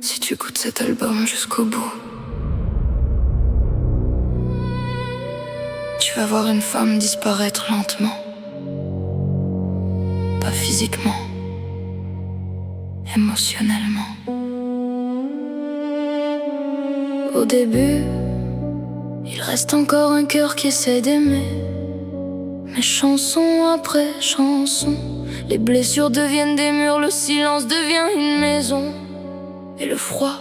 Si tu écoutes cet album jusqu'au bout, tu vas voir une femme disparaître lentement. Pas physiquement, émotionnellement. Au début, il reste encore un cœur qui essaie d'aimer. Mais chanson après chanson, les blessures deviennent des murs, le silence devient une maison, et le froid,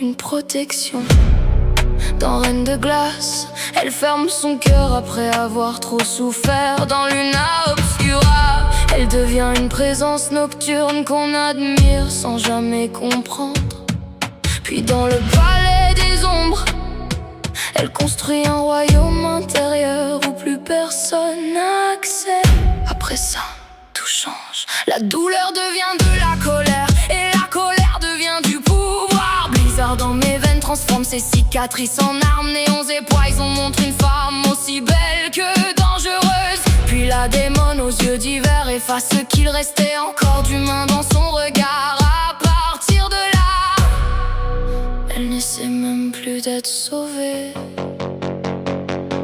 une protection. Dans Reine de glace, elle ferme son cœur après avoir trop souffert. Dans Luna Obscura, elle devient une présence nocturne qu'on admire sans jamais comprendre. Puis dans le palais des ombres, elle construit un royaume intérieur où plus personne n'a accès. Après ça, tout change. La douleur devient de la colère, et la colère devient du pouvoir. Blizzard dans mes veines transforme ses cicatrices en armes. Néons et poison montrent une femme aussi belle que dangereuse. Puis la démone aux yeux d'hiver efface ce qu'il restait encore d'humain dans son regard. À partir de là, elle n'essaie même plus d'être sauvée.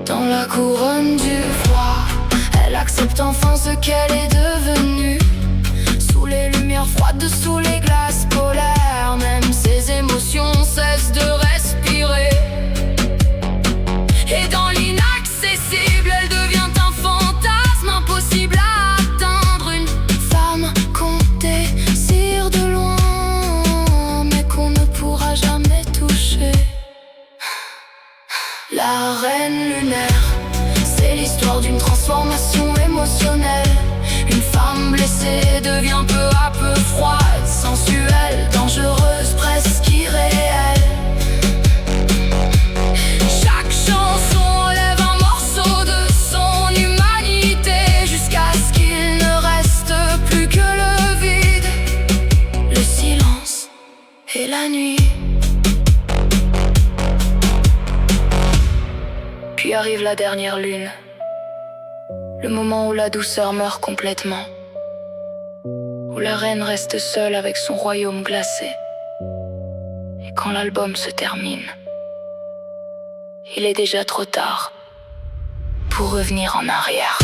Dans la couronne du froid, elle accepte enfin ce qu'elle est devenue. Sous les lumières froides, sous les glaces polaires, même ses émotions cessent de respirer. Et dans l'inaccessible, elle devient un fantasme impossible à atteindre. Une femme qu'on désire de loin, mais qu'on ne pourra jamais toucher. La reine lunaire, c'est l'histoire d'une transformation émotionnelle. Une femme blessée devient peu à peu froide, sensuelle, dangereuse, presque irréelle. Chaque chanson enlève un morceau de son humanité, jusqu'à ce qu'il ne reste plus que le vide, le silence et la nuit. Puis arrive la dernière lune, le moment où la douceur meurt complètement, où la reine reste seule avec son royaume glacé. Et quand l'album se termine, il est déjà trop tard pour revenir en arrière.